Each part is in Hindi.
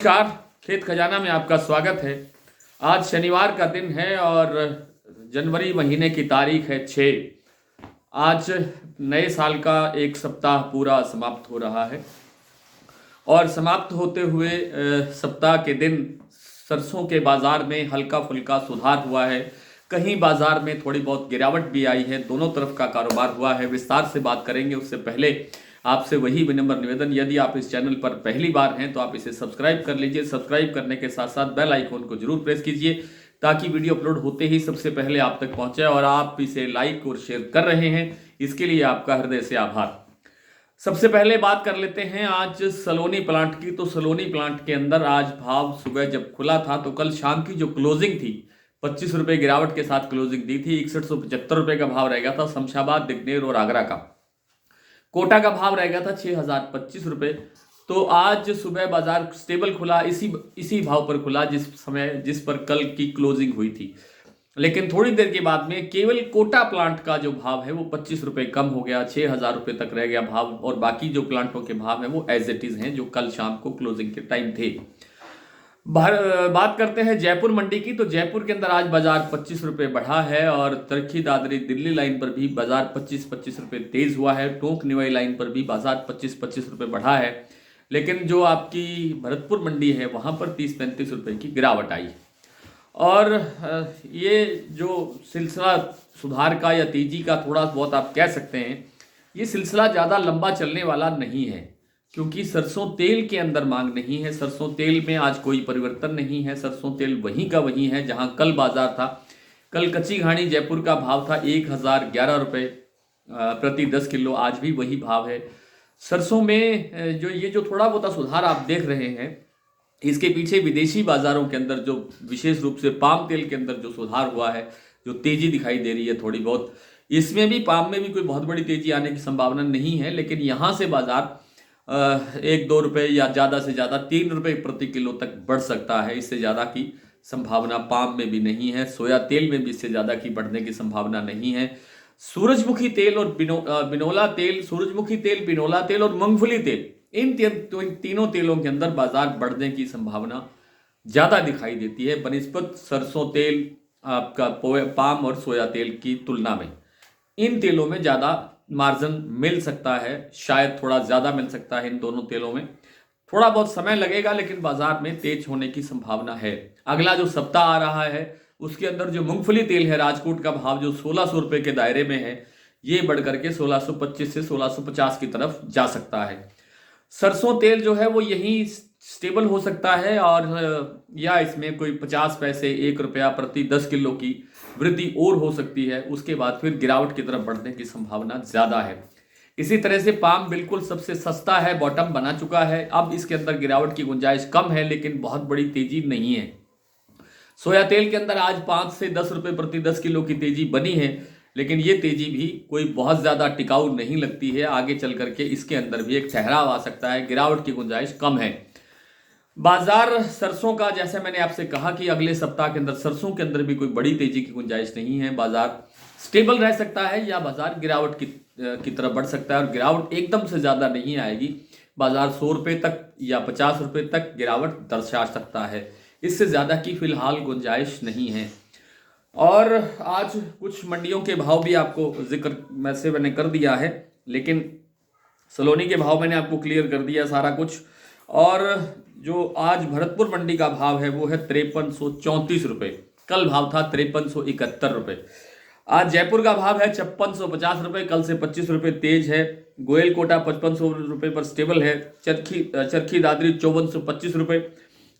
नमस्कार। खेत खजाना में आपका स्वागत है। आज शनिवार का दिन है और जनवरी महीने की तारीख है 6। आज नए साल का एक सप्ताह पूरा समाप्त हो रहा है और समाप्त होते हुए सप्ताह के दिन सरसों के बाजार में हल्का फुल्का सुधार हुआ है। कहीं बाजार में थोड़ी बहुत गिरावट भी आई है। दोनों तरफ का कारोबार हुआ है। विस्तार से बात करेंगे। उससे पहले आपसे वही विनम्र निवेदन, यदि आप इस चैनल पर पहली बार हैं तो आप इसे सब्सक्राइब कर लीजिए। सब्सक्राइब करने के साथ साथ बेल आइकन को जरूर प्रेस कीजिए ताकि वीडियो अपलोड होते ही सबसे पहले आप तक पहुंचे। और आप इसे लाइक और शेयर कर रहे हैं, इसके लिए आपका हृदय से आभार। सबसे पहले बात कर लेते हैं आज सलोनी प्लांट की। तो सलोनी प्लांट के अंदर आज भाव सुबह जब खुला था तो कल शाम की जो क्लोजिंग थी 25 रुपए गिरावट के साथ क्लोजिंग दी थी। 6175 रुपए का भाव रह गया था शमशाबाद, दिग्नेर और आगरा का। कोटा का भाव रह गया था 6025 रुपए। तो आज सुबह बाजार स्टेबल खुला, इसी भाव पर खुला जिस पर कल की क्लोजिंग हुई थी। लेकिन थोड़ी देर के बाद में केवल कोटा प्लांट का जो भाव है वो 25 रुपए कम हो गया, 6000 रुपए तक रह गया भाव। और बाकी जो प्लांटों के भाव है वो एज इट इज हैं जो कल शाम को क्लोजिंग के टाइम थे। बात करते हैं जयपुर मंडी की। तो जयपुर के अंदर आज बाजार 25 रुपए बढ़ा है और तरखी दादरी दिल्ली लाइन पर भी बाजार 25-25 रुपए तेज हुआ है। टोंक निवाई लाइन पर भी बाजार 25-25 रुपए बढ़ा है। लेकिन जो आपकी भरतपुर मंडी है वहां पर 30-35 रुपए की गिरावट आई। और ये जो सिलसिला सुधार का या तेजी का थोड़ा बहुत आप कह सकते हैं, ये सिलसिला ज़्यादा लंबा चलने वाला नहीं है क्योंकि सरसों तेल के अंदर मांग नहीं है। सरसों तेल में आज कोई परिवर्तन नहीं है। सरसों तेल वहीं का वहीं है जहां कल बाजार था। कल कच्ची घानी जयपुर का भाव था 1011 रुपये प्रति 10 किलो। आज भी वही भाव है। सरसों में जो थोड़ा बहुत सुधार आप देख रहे हैं, इसके पीछे विदेशी बाजारों के अंदर जो विशेष रूप से पाम तेल के अंदर जो सुधार हुआ है, जो तेजी दिखाई दे रही है थोड़ी बहुत, इसमें भी पाम में भी कोई बहुत बड़ी तेजी आने की संभावना नहीं है। लेकिन यहाँ से बाजार 1-2 रुपये या ज़्यादा से ज़्यादा 3 रुपये प्रति किलो तक बढ़ सकता है। इससे ज़्यादा की संभावना पाम में भी नहीं है। सोया तेल में भी इससे ज़्यादा की बढ़ने की संभावना नहीं है। सूरजमुखी तेल और बिनोला तेल, सूरजमुखी तेल, बिनोला तेल और मूंगफली तेल, इन तीनों तेलों के अंदर बाजार बढ़ने की संभावना ज़्यादा दिखाई देती है बनिस्बत सरसों तेल, आपका पाम और सोया तेल की तुलना में। इन तेलों में ज़्यादा मार्जिन मिल सकता है, शायद थोड़ा ज़्यादा मिल सकता है। इन दोनों तेलों में थोड़ा बहुत समय लगेगा लेकिन बाजार में तेज होने की संभावना है। अगला जो सप्ताह आ रहा है उसके अंदर जो मूंगफली तेल है, राजकोट का भाव जो 1600 रुपये के दायरे में है, ये बढ़ करके 1625 से 1650 की तरफ जा सकता है। सरसों तेल जो है वो यहीं स्टेबल हो सकता है और या इसमें कोई 50 पैसे 1 रुपया प्रति 10 किलो की वृद्धि और हो सकती है। उसके बाद फिर गिरावट की तरफ बढ़ने की संभावना ज़्यादा है। इसी तरह से पाम बिल्कुल सबसे सस्ता है, बॉटम बना चुका है। अब इसके अंदर गिरावट की गुंजाइश कम है लेकिन बहुत बड़ी तेजी नहीं है। सोया तेल के अंदर आज 5 से 10 रुपये प्रति 10 किलो की तेजी बनी है लेकिन ये तेजी भी कोई बहुत ज़्यादा टिकाऊ नहीं लगती है। आगे चल करके इसके अंदर भी एक ठहराव आ सकता है, गिरावट की गुंजाइश कम है। बाजार सरसों का, जैसे मैंने आपसे कहा कि अगले सप्ताह के अंदर सरसों के अंदर भी कोई बड़ी तेजी की गुंजाइश नहीं है। बाजार स्टेबल रह सकता है या बाजार गिरावट की तरफ बढ़ सकता है और गिरावट एकदम से ज़्यादा नहीं आएगी। बाजार 100 रुपये तक या 50 रुपये तक गिरावट दर्शा सकता है, इससे ज़्यादा की फिलहाल गुंजाइश नहीं है। और आज कुछ मंडियों के भाव भी आपको जिक्र मैंने कर दिया है, लेकिन सलोनी के भाव मैंने आपको क्लियर कर दिया सारा कुछ। और जो आज भरतपुर मंडी का भाव है वो है 5334 रुपये। कल भाव था 5371 रुपये। आज जयपुर का भाव है 5650 रुपये, कल से 25 रुपये तेज है। गोयल कोटा 5500 रुपये पर स्टेबल है। चरखी दादरी 5425 रुपये,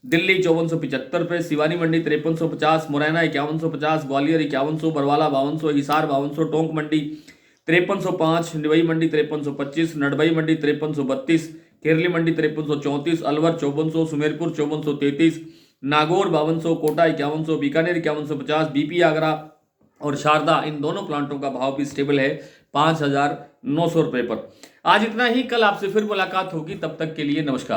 दिल्ली 5475 रुपये, सिवानी मंडी 5350, मुरैना 5150, ग्वालियर 5100, बरवाला 5200, हिसार 5200, टोंक मंडी 5305, निवई मंडी 5325, नडबई मंडी 5332, केरली मंडी 5334, अलवर 5400, सुमेरपुर 5433, नागौर 5200, कोटा 5100, बीकानेर 5150, बीपी आगरा और शारदा, इन दोनों प्लांटों का भाव भी स्टेबल है 5900 रुपये पर। आज इतना ही। कल आपसे फिर मुलाकात होगी, तब तक के लिए नमस्कार।